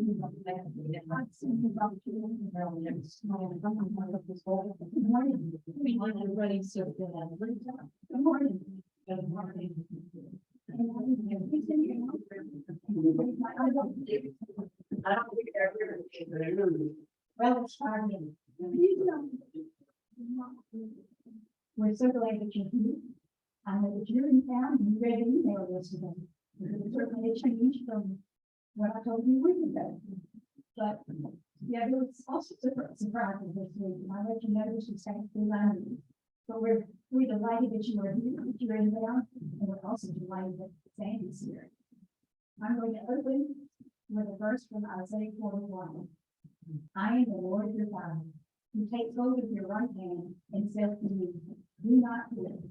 Well, it's fine. We're so glad that you're here. I know that you're in town and you read the email yesterday. It certainly changed from what I told you a week ago. But yeah, there was also surprises this week. And I'll let you know this is thankfully Monday. But we're delighted that you are here, that you're in town, and we're also delighted that Sandie's here. I'm going to open with a verse from Isaiah 41. I am the Lord your God, who takes hold of your right hand and says to you, do not fear,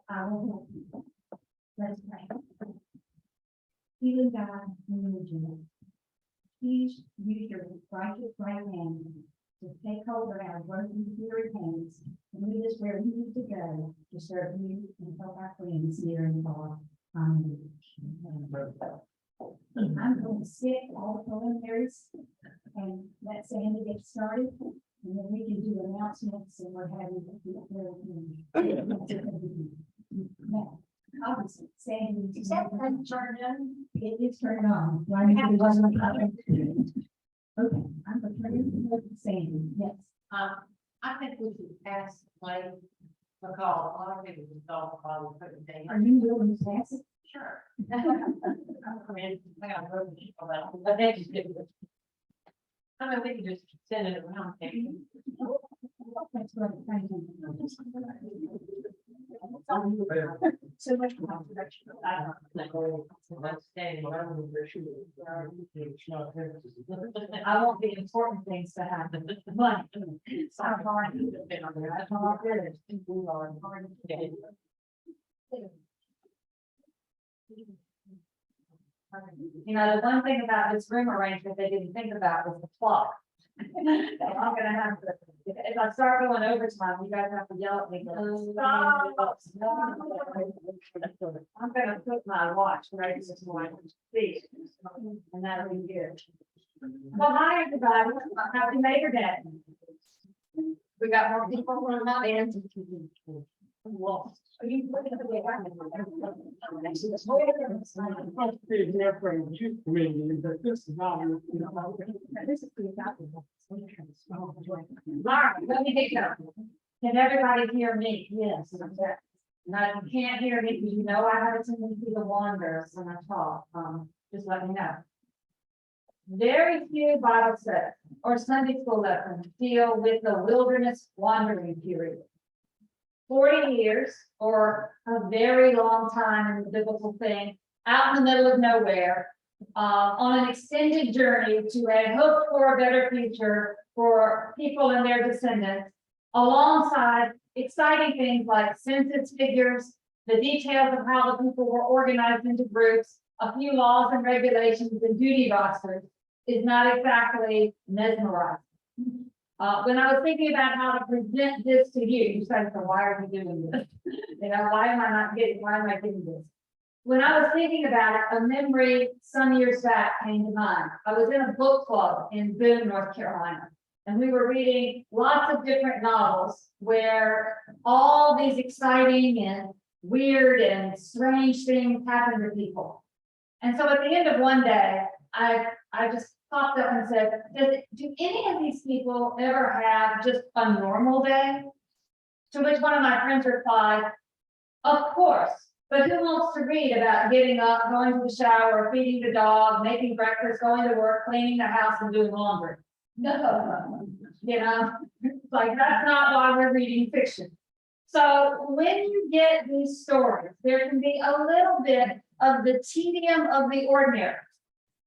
I will help you. Let's pray. Healing God, in please use your righteous right hand to take hold of our broken, weary hands and lead us where we need to go to serve you and help our friends near and far. Amen. I'm going to skip all the preliminaries and let Sandie get started, and then we can do announcements, and we're having now, obviously, Sandie, is that turned on? It is turned on. Okay, I'm going to turn it to Sandie. Yes. I think we should ask like a call. I don't think we should talk about it. Are you willing to pass it? Sure. I mean, I got to people about it, but they just did it. I mean, we can just send it around. That's right. Thank you. So much more introduction. I want the important things to happen. But it's our party. That's all it is. We are party today. You know, the one thing about this room arrangement they didn't think about was the clock. I'm gonna have to, if I start going overtime, you guys have to yell at me. Stop. I'm gonna put my watch right this morning, please, and that'll be good. Well, hi everybody, happy Labor Day. We got more people running out there. Lost. Are you looking at the way but this is not, this is pretty all right, let me get going. Can everybody hear me? Yes. Now, if you can't hear me, because you know I have a tendency to wander when I talk, just let me know. Very few Bible studies or Sunday school lessons deal with the wilderness wandering period. 40 years, or a very long time in the biblical thing, out in the middle of nowhere, on an extended journey to a hope for a better future for people and their descendants, alongside exciting things like census figures, the details of how the people were organized into groups, a few laws and regulations and duty rosters, is not exactly mesmerizing. When I was thinking about how to present this to you, you said, so why are you doing this? You know, why am I getting this? When I was thinking about it, a memory some years back came to mind. I was in a book club in Boone, North Carolina, and we were reading lots of different novels where all these exciting and weird and strange things happen to people. And so at the end of one day, I just popped up and said, do any of these people ever have just a normal day? To which one of my friends replied, of course, but who wants to read about getting up, going to the shower, feeding the dog, making breakfast, going to work, cleaning the house, and doing laundry? No, you know, like that's not why we're reading fiction. So when you get these stories, there can be a little bit of the tedium of the ordinary.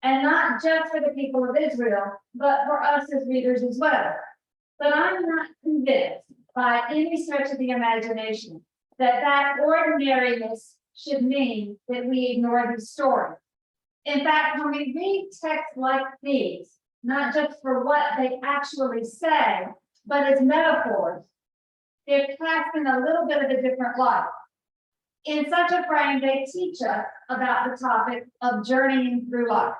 And not just for the people of Israel, but for us as readers as well. But I'm not convinced by any stretch of the imagination that ordinariness should mean that we ignore these stories. In fact, when we read texts like these, not just for what they actually say, but as metaphors, they're cast in a little bit of a different light. In such a frame, they teach us about the topic of journeying through life.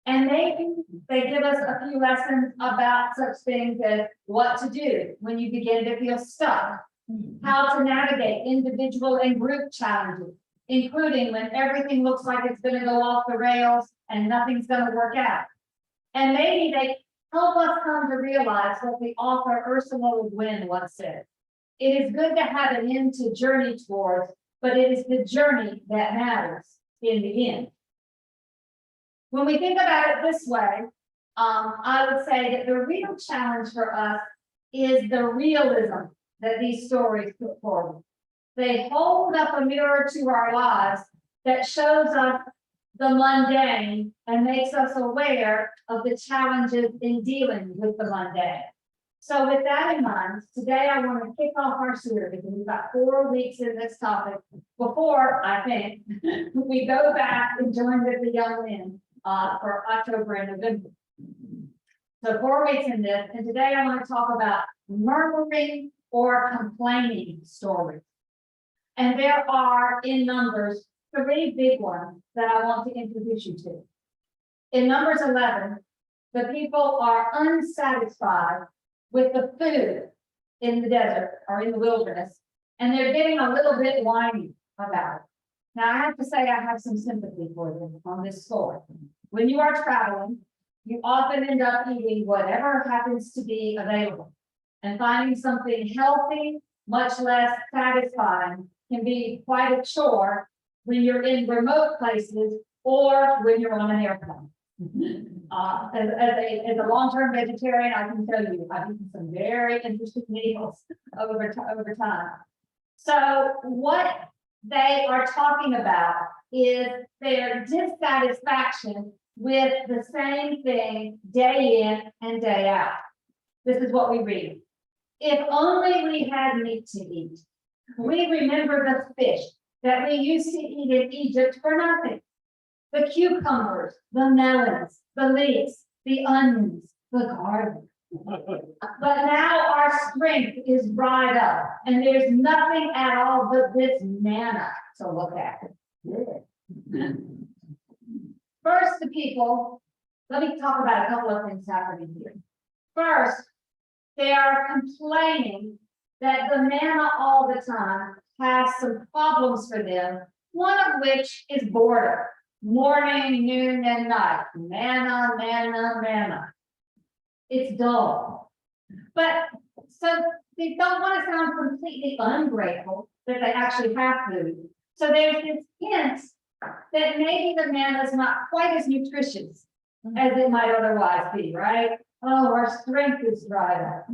And maybe they give us a few lessons about such things as what to do when you begin to feel stuck, how to navigate individual and group challenges, including when everything looks like it's going to go off the rails and nothing's going to work out. And maybe they help us come to realize what the author Ursula Le Guin once said. It is good to have an end to journey towards, but it is the journey that matters in the end. When we think about it this way, I would say that the real challenge for us is the realism that these stories put forward. They hold up a mirror to our lives that shows us the mundane and makes us aware of the challenges in dealing with the mundane. So with that in mind, today I want to kick off our series because we've got 4 weeks in this topic before, I think, we go back and join with the young men for October and November. So 4 weeks in this, and today I want to talk about murmuring or complaining stories. And there are, in Numbers, 3 big ones that I want to introduce you to. In Numbers 11, the people are unsatisfied with the food in the desert or in the wilderness, and they're getting a little bit whiny about it. Now, I have to say I have some sympathy for them on this score. When you are traveling, you often end up eating whatever happens to be available, and finding something healthy, much less satisfying, can be quite a chore when you're in remote places or when you're on an airplane. As a long-term vegetarian, I can tell you, I've eaten some very interesting meals over time. So what they are talking about is their dissatisfaction with the same thing day in and day out. This is what we read. If only we had meat to eat. We remember the fish that we used to eat in Egypt for nothing. The cucumbers, the melons, the leeks, the onions, the garlic. But now our strength is dried up, and there's nothing at all but this manna to look at. First, the people, let me talk about a couple of things happening here. First, they are complaining that the manna all the time has some problems for them, one of which is boredom. Morning, noon, and night. Manna, manna, manna. It's dull. But so they don't want to sound completely ungrateful that they actually have food. So there's this hint that maybe the manna is not quite as nutritious as it might otherwise be, right? Oh, our strength is dried up.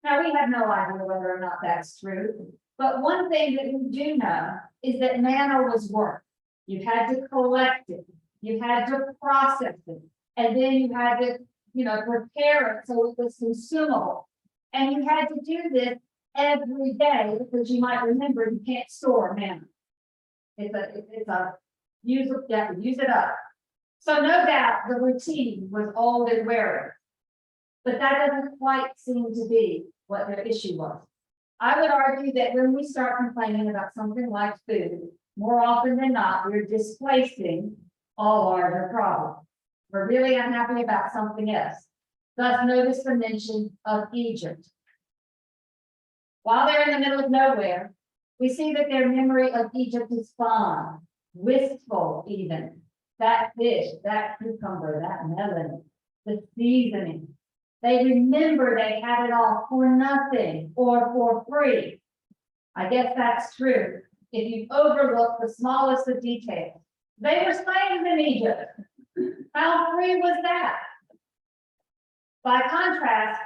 Now, we have no idea whether or not that's true. But one thing that we do know is that manna was work. You had to collect it, you had to process it, and then you had to, prepare it so it was consumable. And you had to do this every day because you might remember you can't store manna. You have to use it up. So no doubt the routine was old and wearing, but that doesn't quite seem to be what their issue was. I would argue that when we start complaining about something like food, more often than not, we're displacing a larger problem. We're really unhappy about something else. Thus, notice the mention of Egypt. While they're in the middle of nowhere, we see that their memory of Egypt is fond, wistful even. That fish, that cucumber, that melon, the seasoning. They remember they had it all for nothing or for free. I guess that's true if you overlook the smallest of details. They were slaves in Egypt. How free was that? By contrast,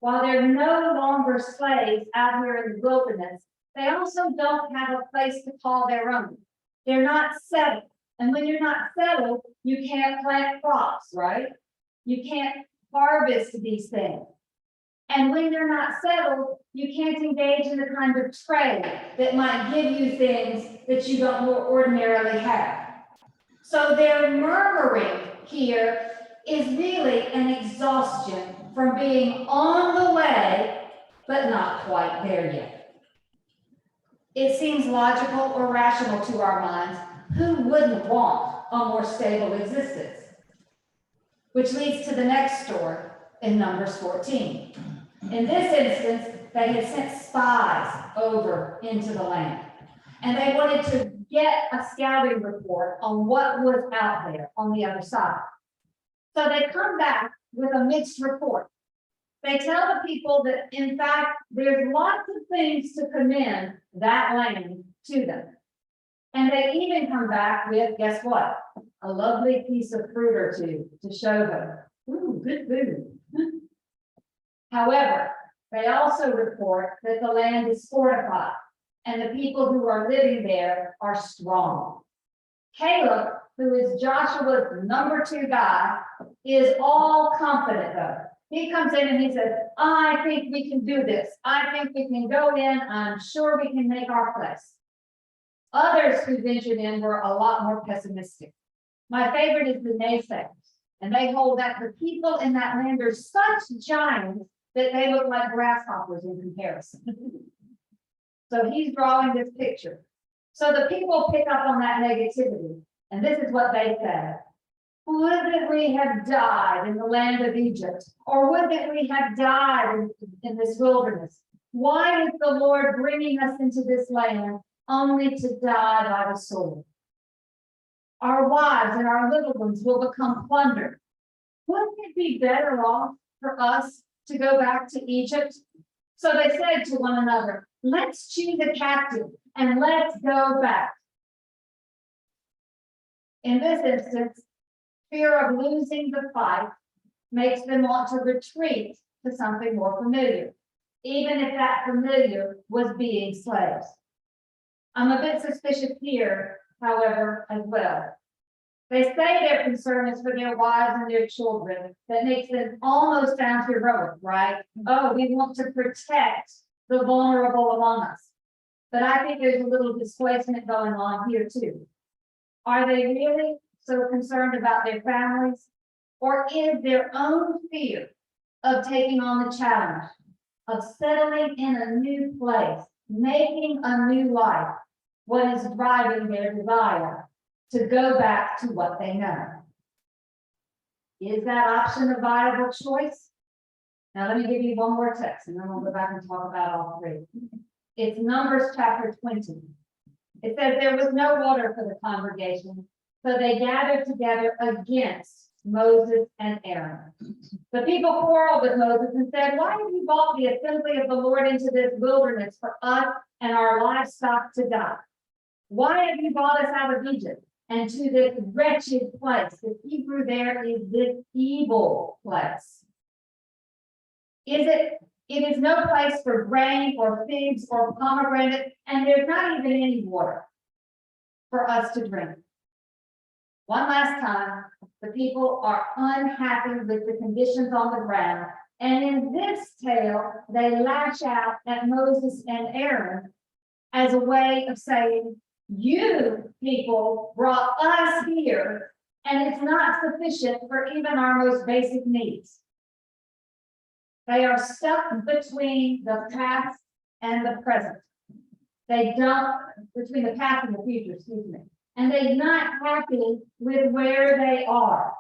while they're no longer slaves out here in the wilderness, they also don't have a place to call their own. They're not settled. And when you're not settled, you can't plant crops, right? You can't harvest these things. And when you're not settled, you can't engage in the kind of trade that might give you things that you don't ordinarily have. So their murmuring here is really an exhaustion from being on the way, but not quite there yet. It seems logical or rational to our minds. Who wouldn't want a more stable existence? which leads to the next story in Numbers 14. In this instance, they had sent spies over into the land, and they wanted to get a scouting report on what was out there on the other side. So they come back with a mixed report. They tell the people that, in fact, there's lots of things to commend that land to them. And they even come back with, guess what? A lovely piece of fruit or two to show them. Ooh, good food. However, they also report that the land is fortified and the people who are living there are strong. Caleb, who is Joshua's number 2 guy, is all confident though. He comes in and he says, I think we can do this. I think we can go in. I'm sure we can make our place. Others who ventured in were a lot more pessimistic. My favorite is the naysayers, and they hold that the people in that land are such giants that they look like grasshoppers in comparison. So he's drawing this picture. So the people pick up on that negativity, and this is what they said. Would that we have died in the land of Egypt, or would that we have died in this wilderness? Why is the Lord bringing us into this land only to die by the sword? Our wives and our little ones will become plundered. Wouldn't it be better off for us to go back to Egypt? So they said to one another, let's choose a captive and let's go back. In this instance, fear of losing the fight makes them want to retreat to something more familiar, even if that familiar was being slaves. I'm a bit suspicious here, however, as well. They say their concern is for their wives and their children. That makes them almost sound heroic, right? Oh, we want to protect the vulnerable among us. But I think there's a little displacement going on here too. Are they really so concerned about their families? Or is their own fear of taking on the challenge, of settling in a new place, making a new life, what is driving their desire to go back to what they know? Is that option a viable choice? Now, let me give you one more text, and then we'll go back and talk about all 3. It's Numbers chapter 20. It says, there was no water for the congregation, so they gathered together against Moses and Aaron. The people quarreled with Moses and said, why have you brought the assembly of the Lord into this wilderness for us and our livestock to die? Why have you brought us out of Egypt and to this wretched place? The Hebrew there is this evil place. It is no place for grain or figs or pomegranate, and there's not even any water for us to drink. One last time, the people are unhappy with the conditions on the ground, and in this tale, they lash out at Moses and Aaron as a way of saying, you people brought us here, and it's not sufficient for even our most basic needs. They are stuck between the past and the present. Between the past and the future, excuse me. And they're not happy with where they are.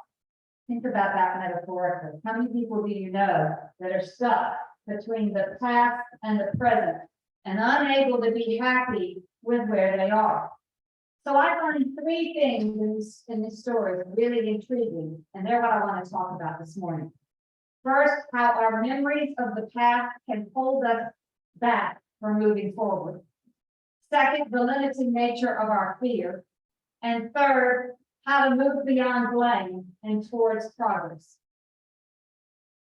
Think about that metaphorically. How many people do you know that are stuck between the past and the present and unable to be happy with where they are? So I find 3 things in this story really intriguing, and they're what I want to talk about this morning. First, how our memories of the past can hold us back from moving forward. Second, the limiting nature of our fear. And third, how to move beyond blame and towards progress.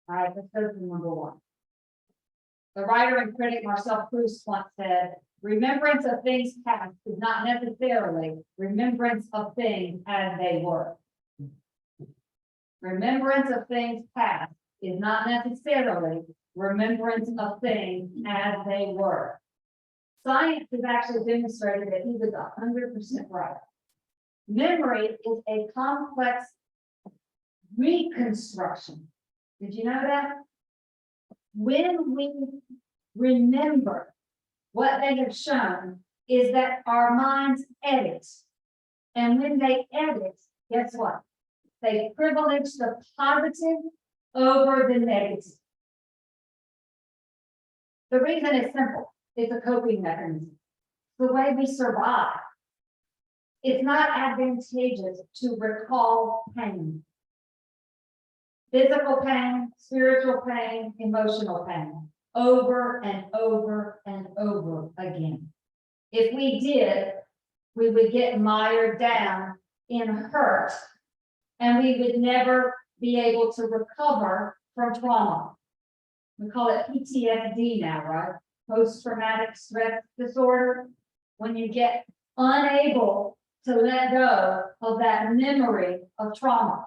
All right, let's go to number 1. The writer and critic Marcel Proust once said, remembrance of things past is not necessarily remembrance of things as they were. Remembrance of things past is not necessarily remembrance of things as they were. Science has actually demonstrated that he was 100% right. Memory is a complex reconstruction. Did you know that? When we remember, what they have shown is that our minds edit. And when they edit, guess what? They privilege the positive over the negative. The reason is simple. It's a coping mechanism. The way we survive. It's not advantageous to recall pain. Physical pain, spiritual pain, emotional pain, over and over and over again. If we did, we would get mired down in hurt, and we would never be able to recover from trauma. We call it PTSD now, right? Post-traumatic stress disorder. When you get unable to let go of that memory of trauma.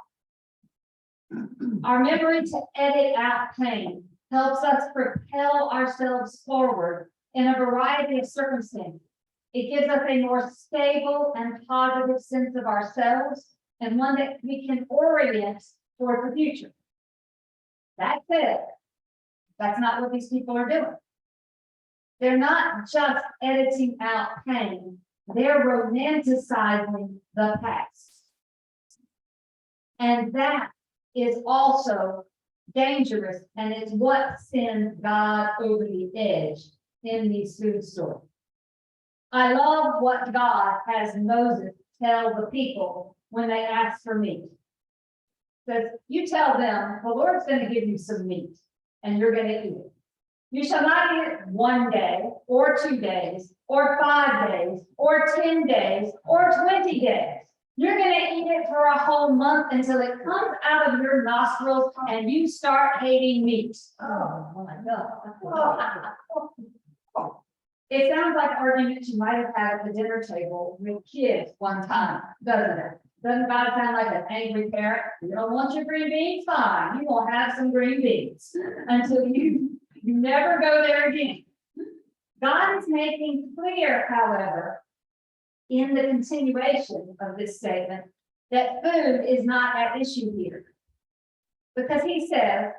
Our memory to edit out pain helps us propel ourselves forward in a variety of circumstances. It gives us a more stable and positive sense of ourselves and one that we can orient toward the future. That said, that's not what these people are doing. They're not just editing out pain, they're romanticizing the past. And that is also dangerous, and it's what sends God over the edge in these food stories. I love what God has Moses tell the people when they ask for meat. Says, you tell them the Lord's going to give you some meat, and you're going to eat it. You shall not eat it 1 day, or 2 days, or 5 days, or 10 days, or 20 days. You're going to eat it for a whole month until it comes out of your nostrils and you start hating meat. Oh my God. It sounds like arguments you might have had at the dinner table with kids one time, doesn't it? Doesn't God sound like an angry parent? You don't want your green beans? Fine, you won't have some green beans until you never go there again. God is making clear, however, in the continuation of this statement, that food is not at issue here. Because he says,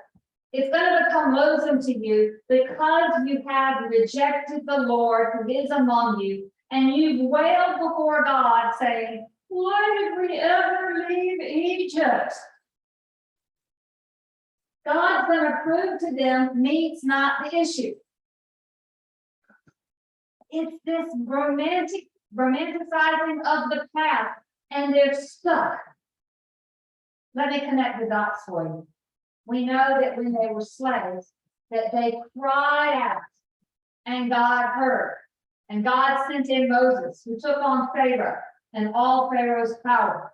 it's going to become loathsome to you because you have rejected the Lord who is among you, and you've wailed before God, saying, why did we ever leave Egypt? God's going to prove to them meat's not the issue. It's this romanticizing of the past, and they're stuck. Let me connect the dots for you. We know that when they were slaves, that they cried out, and God heard. And God sent in Moses, who took on Pharaoh and all Pharaoh's power.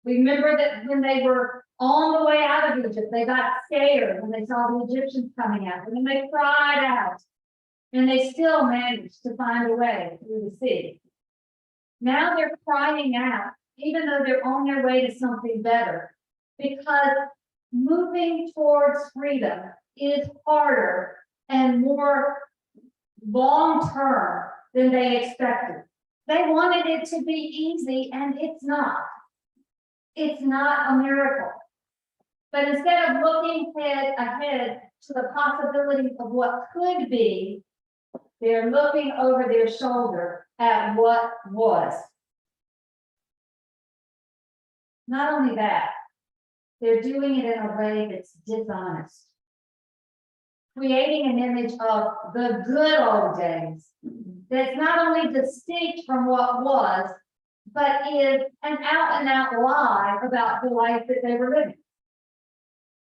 Remember that when they were on the way out of Egypt, they got scared when they saw the Egyptians coming out, and then they cried out, and they still managed to find a way through the sea. Now they're crying out, even though they're on their way to something better, because moving towards freedom is harder and more long-term than they expected. They wanted it to be easy, and it's not. It's not a miracle. But instead of looking ahead to the possibility of what could be, they're looking over their shoulder at what was. Not only that, they're doing it in a way that's dishonest, creating an image of the good old days that's not only distinct from what was, but is an out-and-out lie about the life that they were living.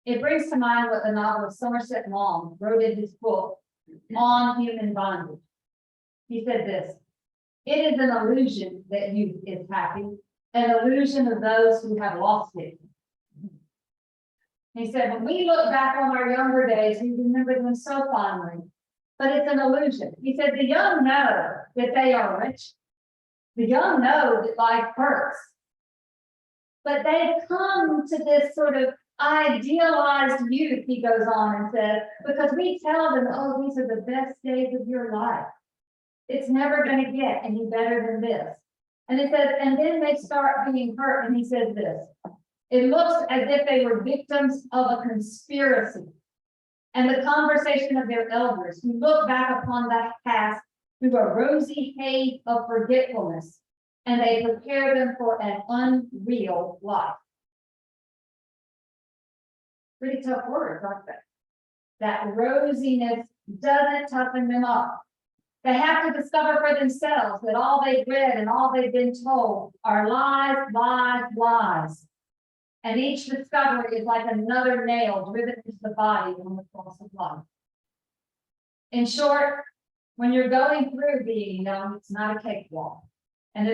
It brings to mind what the novelist Somerset Maugham wrote in his book, On Human Bondage. He said this, it is an illusion that youth is happy, an illusion of those who have lost it. He said, when we look back on our younger days, we remember them so fondly, but it's an illusion. He said, the young know that they are rich. The young know that life hurts. But they come to this sort of idealized youth, he goes on and says, because we tell them, oh, these are the best days of your life. It's never going to get any better than this. And it says, and then they start being hurt. And he says this, it looks as if they were victims of a conspiracy. And the conversation of their elders who look back upon that past through a rosy haze of forgetfulness, and they prepare them for an unreal life. Pretty tough words, aren't they? That rosiness doesn't toughen them up. They have to discover for themselves that all they've read and all they've been told are lies, lies, lies. And each discovery is like another nail driven into the body on the cross of life. In short, when you're going through being young, it's not a cakewalk. And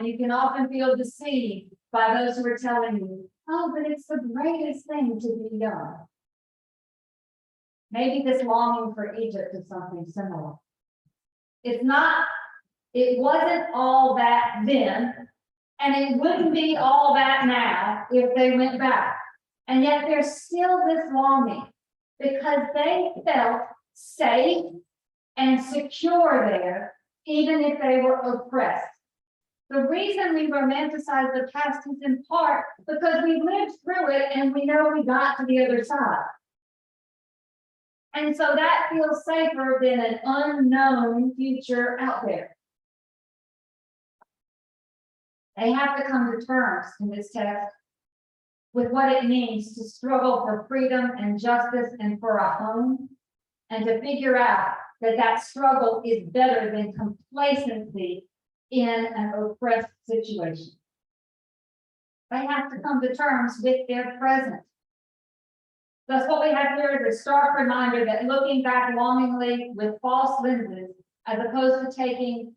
you can often feel deceived by those who are telling you, oh, but it's the greatest thing to be young. Maybe this longing for Egypt is something similar. It wasn't all that then, and it wouldn't be all that now if they went back. And yet there's still this longing because they felt safe and secure there, even if they were oppressed. The reason we romanticize the past is in part because we lived through it and we know we got to the other side. And so that feels safer than an unknown future out there. They have to come to terms in this text with what it means to struggle for freedom and justice and for a home, and to figure out that that struggle is better than complacency in an oppressed situation. They have to come to terms with their present. Thus, what we have here is a stark reminder that looking back longingly with false lenses, as opposed to taking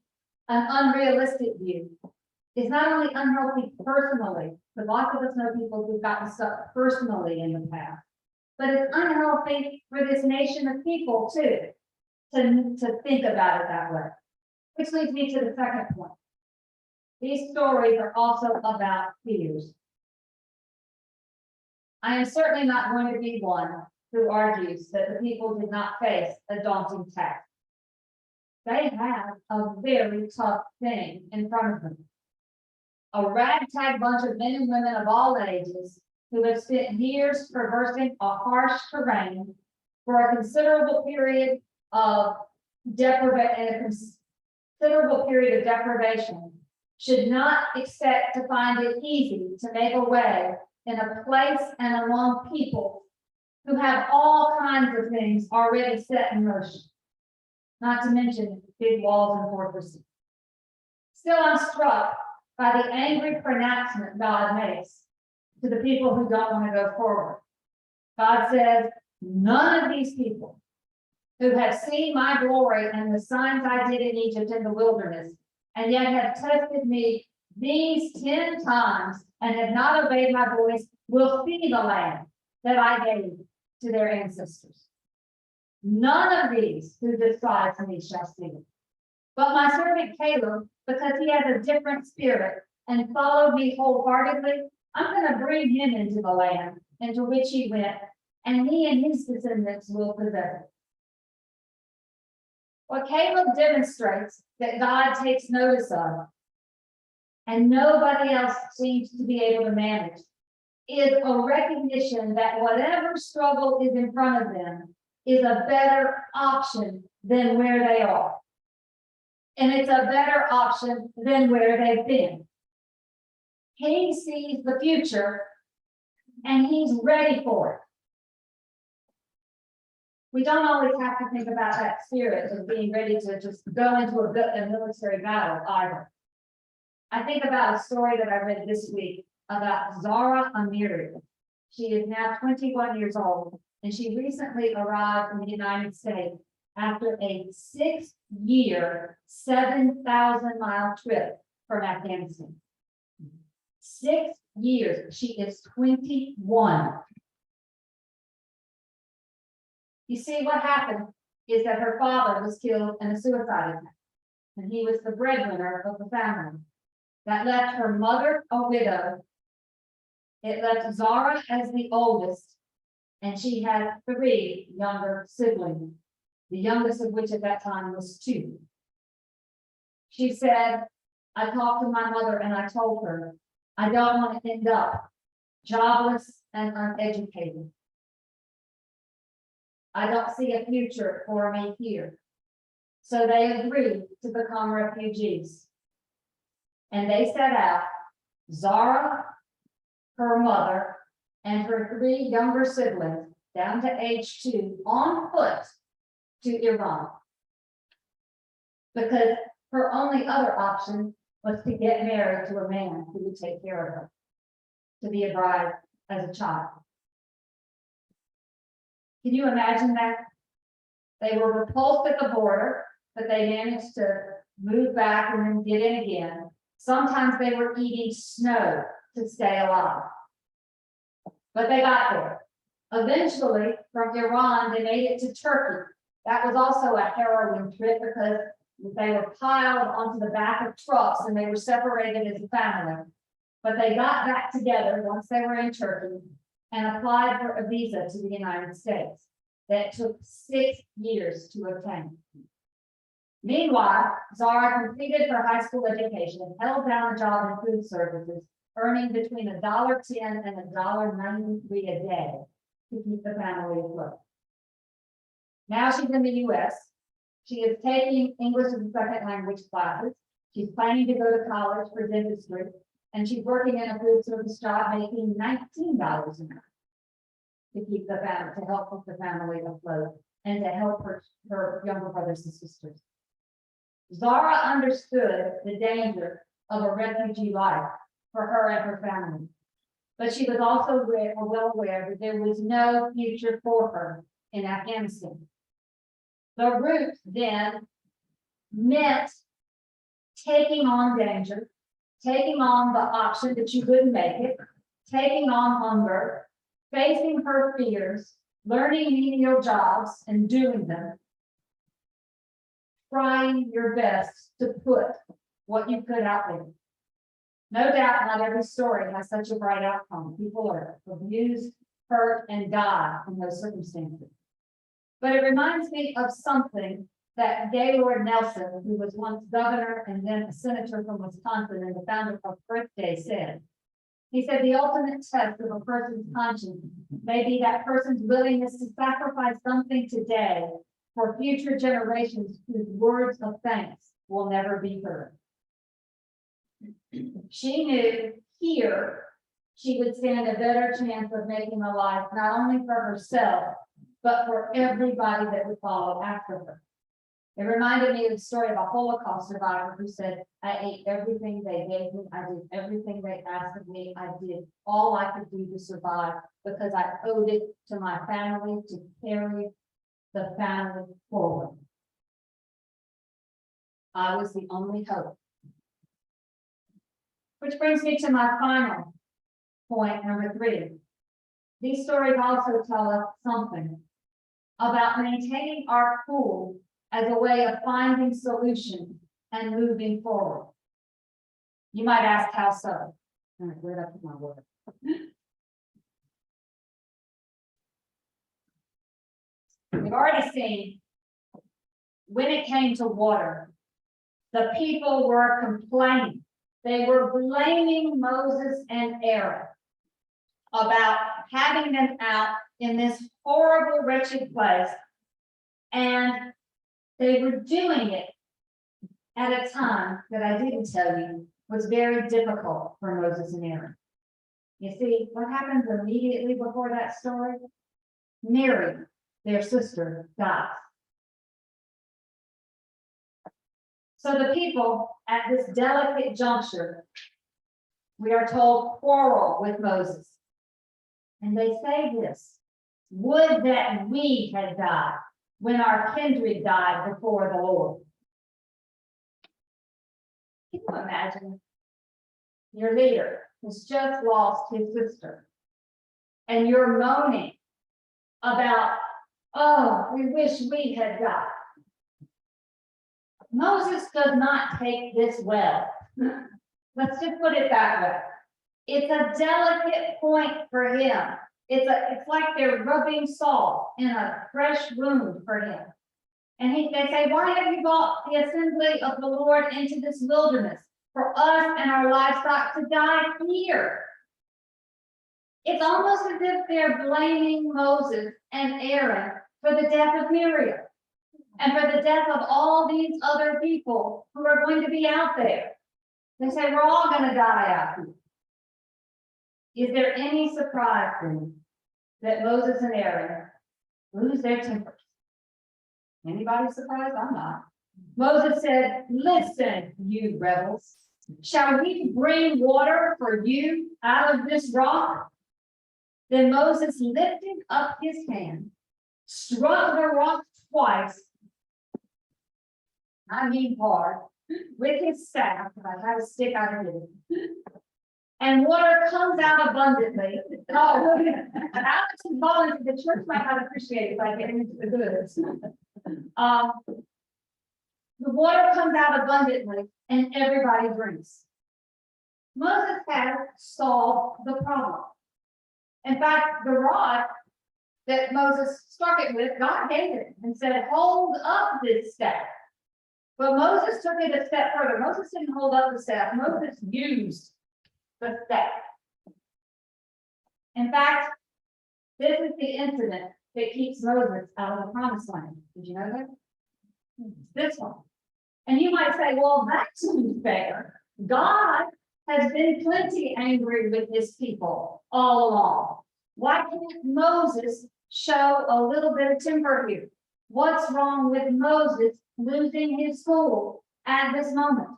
an unrealistic view, is not only unhealthy personally, but lots of us know people who've gotten stuck personally in the past, but it's unhealthy for this nation of people too, to think about it that way. Which leads me to the second point. These stories are also about fears. I am certainly not going to be one who argues that the people did not face a daunting task. They have a very tough thing in front of them. A ragtag bunch of men and women of all ages who have spent years traversing a harsh terrain for a considerable period of deprivation should not expect to find it easy to make a way in a place and among people who have all kinds of things already set in motion, not to mention big walls and fortresses. Still, I'm struck by the angry pronouncement God makes to the people who don't want to go forward. God says, none of these people who have seen my glory and the signs I did in Egypt in the wilderness, and yet have tested me these 10 times and have not obeyed my voice, will see the land that I gave to their ancestors. None of these who despise me shall see it. But my servant Caleb, because he has a different spirit and followed me wholeheartedly, I'm going to bring him into the land into which he went, and he and his descendants will possess it. What Caleb demonstrates that God takes notice of, and nobody else seems to be able to manage, is a recognition that whatever struggle is in front of them is a better option than where they are. And it's a better option than where they've been. He sees the future and he's ready for it. We don't always have to think about that spirit of being ready to just go into a military battle either. I think about a story that I read this week about Zara Amiri. She is now 21 years old, and she recently arrived in the United States after a 6-year, 7,000-mile trip from Afghanistan. 6 years. She is 21. You see, what happened is that her father was killed in a suicide attack, and he was the breadwinner of the family. That left her mother a widow. It left Zara as the oldest, and she had 3 younger siblings, the youngest of which at that time was 2. She said, I talked to my mother and I told her, I don't want to end up jobless and uneducated. I don't see a future for me here. So they agreed to become refugees. And they set out, Zara, her mother, and her 3 younger siblings down to age 2 on foot to Iran. Because her only other option was to get married to a man who would take care of her, to be a bride as a child. Can you imagine that? They were repulsed at the border, but they managed to move back and then get in again. Sometimes they were eating snow to stay alive. But they got there. Eventually, from Iran, they made it to Turkey. That was also a harrowing trip because they were piled onto the back of trucks and they were separated as a family. But they got back together once they were in Turkey and applied for a visa to the United States. That took 6 years to obtain. Meanwhile, Zara completed her high school education and held down a job in food services, earning between $1.10 and $1.93 a day to keep the family afloat. Now she's in the US. She is taking English as a second language classes. She's planning to go to college for dentistry, and she's working in a food service job making $19 an hour to keep the family, to help keep the family afloat and to help her younger brothers and sisters. Zara understood the danger of a refugee life for her and her family, but she was also well aware that there was no future for her in Afghanistan. The route then meant taking on danger, taking on the option that you couldn't make it, taking on hunger, facing her fears, learning menial jobs and doing them, trying your best to put what you could out there. No doubt not every story has such a bright outcome. People are abused, hurt, and die in those circumstances. But it reminds me of something that Gaylord Nelson, who was once governor and then a senator from Wisconsin and the founder of Earth Day, said. He said the ultimate test of a person's conscience may be that person's willingness to sacrifice something today for future generations whose words of thanks will never be heard. She knew here she would stand a better chance of making a life not only for herself, but for everybody that would follow after her. It reminded me of the story of a Holocaust survivor who said, I ate everything they gave me. I did everything they asked of me. I did all I could do to survive because I owed it to my family to carry the family forward. I was the only hope. Which brings me to my final point, number 3. These stories also tell us something about maintaining our cool as a way of finding solutions and moving forward. You might ask, how so? I'm going to put it up to my word. We've already seen when it came to water, the people were complaining. They were blaming Moses and Aaron about having them out in this horrible, wretched place. And they were doing it at a time that I didn't tell you was very difficult for Moses and Aaron. You see, what happens immediately before that story? Miriam, their sister, dies. So the people at this delicate juncture, we are told, quarrel with Moses. And they say this, would that we had died when our kindred died before the Lord. Can you imagine? Your leader has just lost his sister, and you're moaning about, oh, we wish we had died. Moses does not take this well. Let's just put it that way. It's a delicate point for him. It's like they're rubbing salt in a fresh wound for him. And they say, why have you brought the assembly of the Lord into this wilderness for us and our livestock to die here? It's almost as if they're blaming Moses and Aaron for the death of Miriam and for the death of all these other people who are going to be out there. They say, we're all going to die out here. Is there any surprise then that Moses and Aaron lose their tempers? Anybody surprised? I'm not. Moses said, listen, you rebels, shall we bring water for you out of this rock? Then Moses lifted up his hand, struck the rock twice, I mean hard, with his staff, I had a stick out of it, and water comes out abundantly. Oh, Alex and volunteer, the church might not appreciate it by getting into the goods. The water comes out abundantly and everybody drinks. Moses had solved the problem. In fact, the rod that Moses struck it with, God gave it and said, hold up this staff. But Moses took it a step further. Moses didn't hold up the staff. Moses used the staff. In fact, this is the incident that keeps Moses out of the promised land. Did you know that? This one. And you might say, well, that's unfair. God has been plenty angry with his people all along. Why can't Moses show a little bit of temper here? What's wrong with Moses losing his cool at this moment?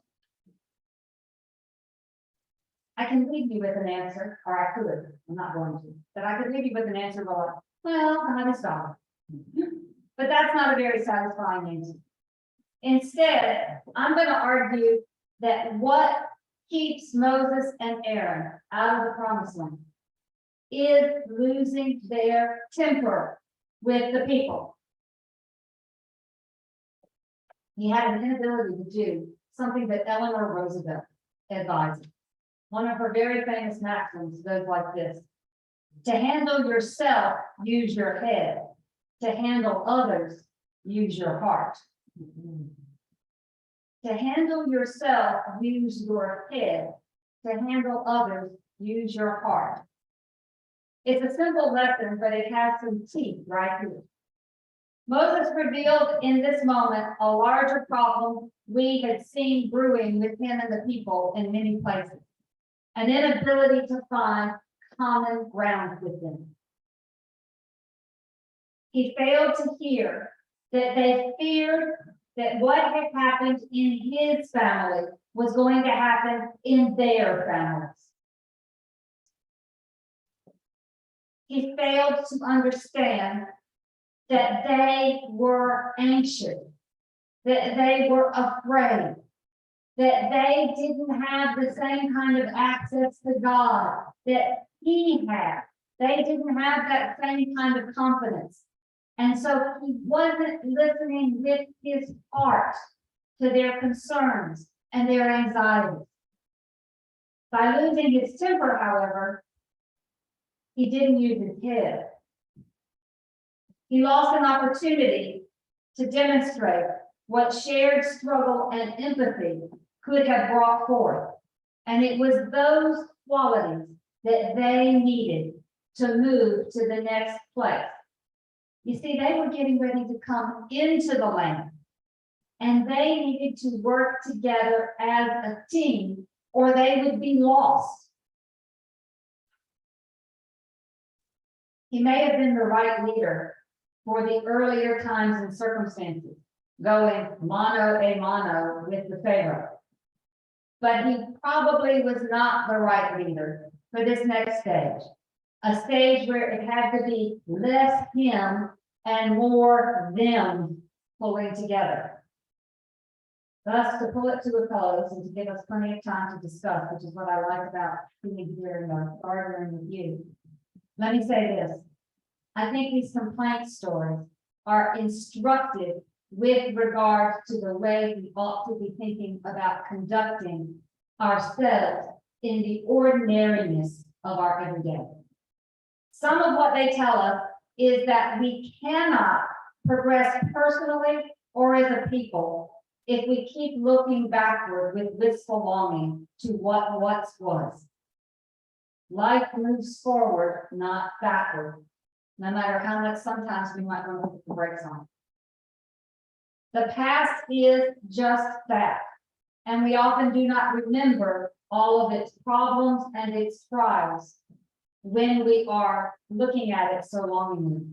I can leave you with an answer, or I could. I'm not going to. But I could leave you with an answer going, well, God is God. But that's not a very satisfying answer. Instead, I'm going to argue that what keeps Moses and Aaron out of the promised land is losing their temper with the people. He had an inability to do something that Eleanor Roosevelt advised. One of her very famous maxims goes like this: to handle yourself, use your head. To handle others, use your heart. To handle yourself, use your head. To handle others, use your heart. It's a simple lesson, but it has some teeth right here. Moses revealed in this moment a larger problem we had seen brewing with him and the people in many places. An inability to find common ground with them. He failed to hear that they feared that what had happened in his family was going to happen in their families. He failed to understand that they were anxious, that they were afraid, that they didn't have the same kind of access to God that he had. They didn't have that same kind of confidence. And so he wasn't listening with his heart to their concerns and their anxieties. By losing his temper, however, he didn't use his head. He lost an opportunity to demonstrate what shared struggle and empathy could have brought forth. And it was those qualities that they needed to move to the next place. You see, they were getting ready to come into the land, and they needed to work together as a team, or they would be lost. He may have been the right leader for the earlier times and circumstances, going mano a mano with the Pharaoh. But he probably was not the right leader for this next stage, a stage where it had to be less him and more them pulling together. Thus, to pull it to a close and to give us plenty of time to discuss, which is what I like about being here and arguing with you, let me say this. I think these complaint stories are instructive with regard to the way we ought to be thinking about conducting ourselves in the ordinariness of our everyday. Some of what they tell us is that we cannot progress personally or as a people if we keep looking backward with wistful longing to what once was. Life moves forward, not backward, no matter how much sometimes we might want to put the brakes on. The past is just that, and we often do not remember all of its problems and its trials when we are looking at it so longingly.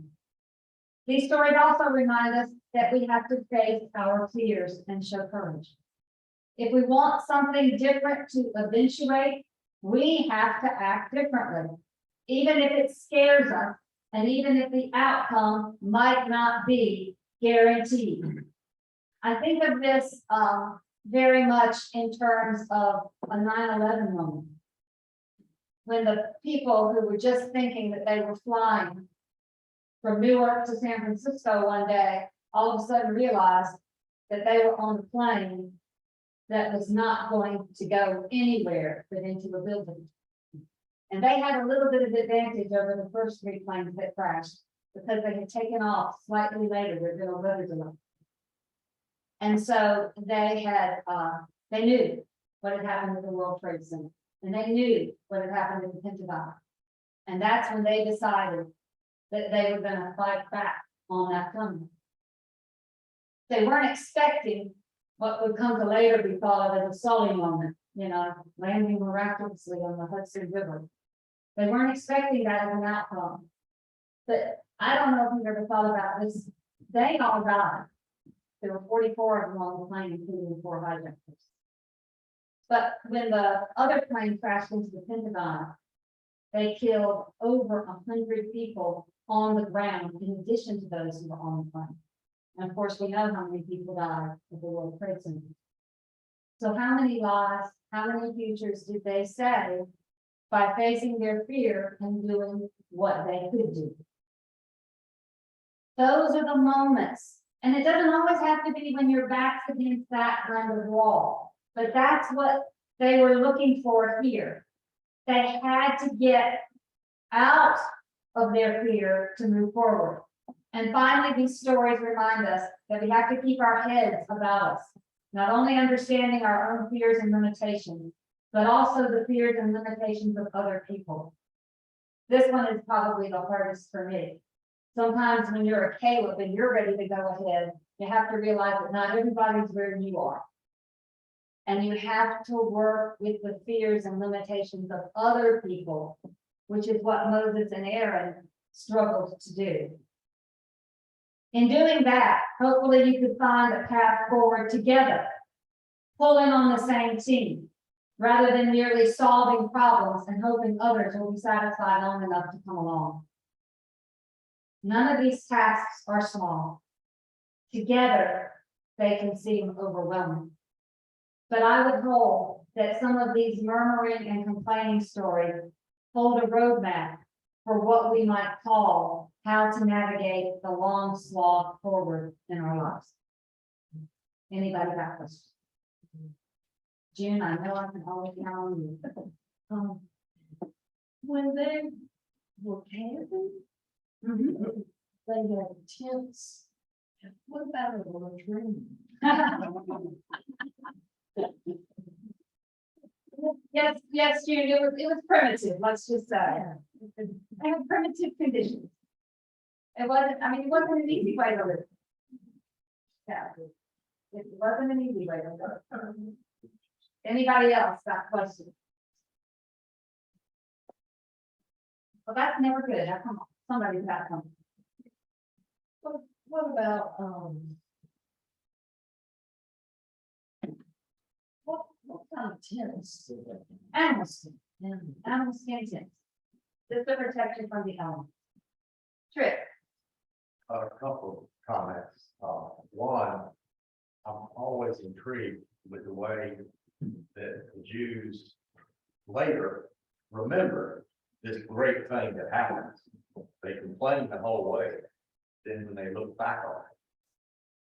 These stories also remind us that we have to face our fears and show courage. If we want something different to eventuate, we have to act differently, even if it scares us, and even if the outcome might not be guaranteed. I think of this very much in terms of a 9/11 moment, when the people who were just thinking that they were flying from Newark to San Francisco one day, all of a sudden realized that they were on a plane that was not going to go anywhere but into a building. And they had a little bit of advantage over the first 3 planes that crashed because they had taken off slightly later. There'd been a weather delay. And so they knew what had happened at the World Trade Center, and they knew what had happened at the Pentagon. And that's when they decided that they were going to fight back on that plane. They weren't expecting what would come to later be thought of as a Sully moment, landing miraculously on the Hudson River. They weren't expecting that as an outcome. But I don't know if you've ever thought about this. They all died. There were 44 of them on the plane, including 4 hijackers. But when the other plane crashed into the Pentagon, they killed over 100 people on the ground, in addition to those who were on the plane. And of course, we know how many people died at the World Trade Center. So how many lives, how many futures did they save by facing their fear and doing what they could do? Those are the moments. And it doesn't always have to be when your back's against that kind of wall, but that's what they were looking for here. They had to get out of their fear to move forward. And finally, these stories remind us that we have to keep our heads about us, not only understanding our own fears and limitations, but also the fears and limitations of other people. This one is probably the hardest for me. Sometimes when you're a Caleb and you're ready to go ahead, you have to realize that not everybody's where you are. And you have to work with the fears and limitations of other people, which is what Moses and Aaron struggled to do. In doing that, hopefully you could find a path forward together, pulling on the same team, rather than merely solving problems and hoping others will be satisfied long enough to come along. None of these tasks are small. Together, they can seem overwhelming. But I would hope that some of these murmuring and complaining stories hold a roadmap for what we might call how to navigate the long slog forward in our lives. Anybody got questions? June, I know I can always count on you. When they were camping, they had tents. What about a latrine? Yes, June, it was primitive, let's just say. They had primitive conditions. It wasn't an easy way to live. Yeah, it wasn't an easy way to live. Anybody else got questions? Well, that's never good. Now, come on, somebody's got something. What about, what kind of tents do they have? Animal skin tents. This will protect you from the elements. Trick. A couple of comments. One, I'm always intrigued with the way that the Jews later remember this great thing that happens. They complained the whole way. Then when they look back on it,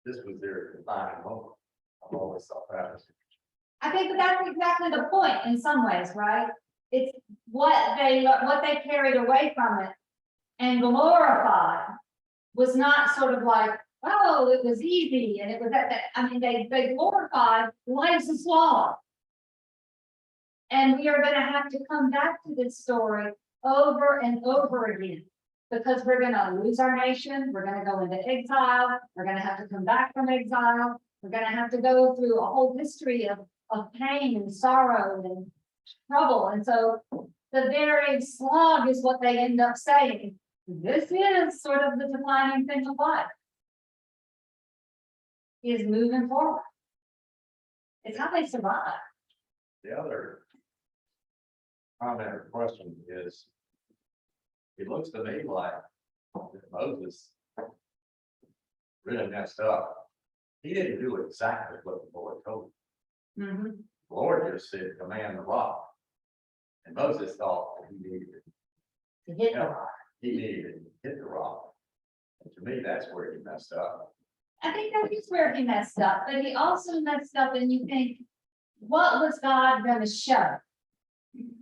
this was their defining moment. I've always thought that was. I think that that's exactly the point in some ways, right? It's what they carried away from it and glorified was not sort of like, oh, it was easy and it was that. I mean, they glorified life's a slog. And we are going to have to come back to this story over and over again, because we're going to lose our nation. We're going to go into exile. We're going to have to come back from exile. We're going to have to go through a whole history of pain and sorrow and trouble. And so the very slog is what they end up saying. This is sort of the defining thing of life. Is moving forward. It's how they survive. The other comment or question is, it looks to me like Moses really messed up. He didn't do exactly what the Lord told him. The Lord just said, command the rock. And Moses thought that he needed To hit the Yeah. rock. he needed to hit the rock. And to me, that's where he messed up. I think that is where he messed up, but he also messed up and you think, what was God gonna show?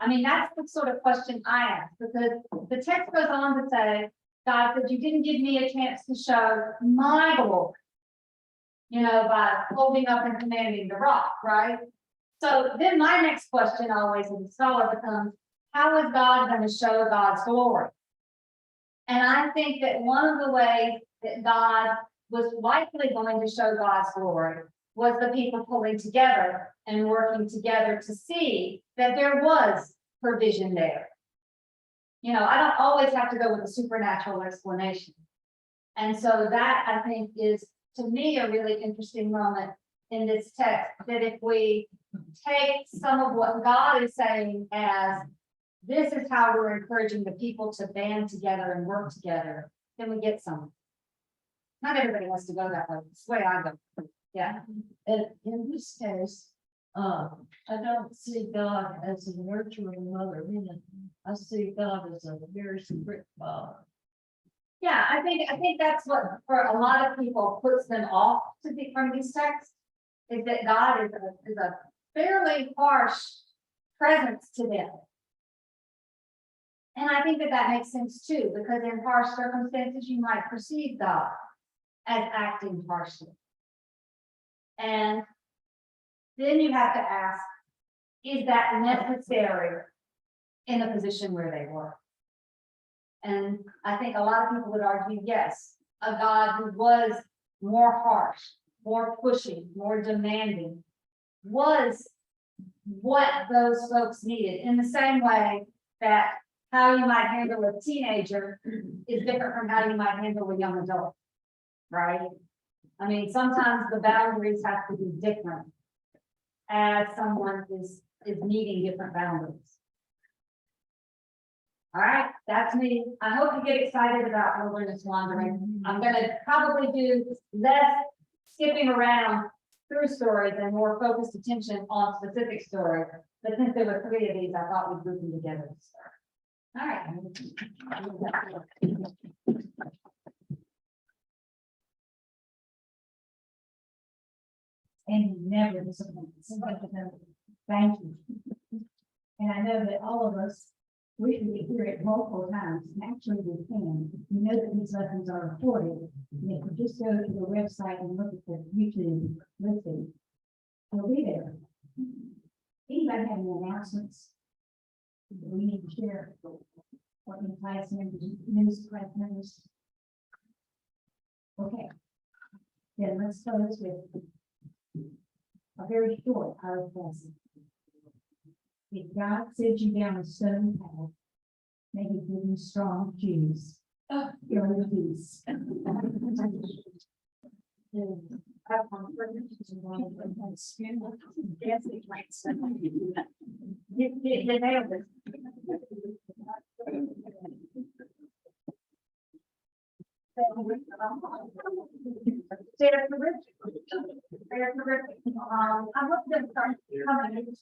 I mean, that's the sort of question I ask, because the text goes on to say, God said, you didn't give me a chance to show my glory. You know, by holding up and commanding the rock, right? So then my next question always as a scholar becomes, how is God gonna show God's glory? And I think that one of the ways that God was likely going to show God's glory was the people pulling together and working together to see that there was provision there. You know, I don't always have to go with a supernatural explanation. And so that, I think, is, to me, a really interesting moment in this text, that if we take some of what God is saying as, this is how we're encouraging the people to band together and work together, then we get some. Not everybody wants to go that way. It's the way I go. Yeah. And in this case, I don't see God as a nurturing mother, I see God as a very strict father. Yeah, I think that's what, for a lot of people, puts them off from these texts, is that God is a fairly harsh presence to them. And I think that makes sense too, because in harsh circumstances, you might perceive God as acting harshly. And then you have to ask, is that necessary in the position where they were? And I think a lot of people would argue, yes, a God who was more harsh, more pushing, more demanding, was what those folks needed, in the same way that how you might handle a teenager is different from how you might handle a young adult, right? I mean, sometimes the boundaries have to be different as someone is needing different boundaries. All right, that's me. I hope you get excited about wilderness wandering. I'm gonna probably do less skipping around through stories and more focused attention on specific stories. But since there were 3 of these, I thought we'd group them together. All right. And he never disappoints. Thank you. And I know that all of us, we can hear it multiple times, and actually we can. We know that these lessons are recorded. And if you just go to the website and look at the YouTube listing, it'll be there. Anybody have any announcements that we need to share? What in class members, news class members? Okay. Then let's close with a very short our lesson. If God sends you down a stone path, may He give you strong shoes. Your peace. You nailed it. They're terrific. I hope them start coming.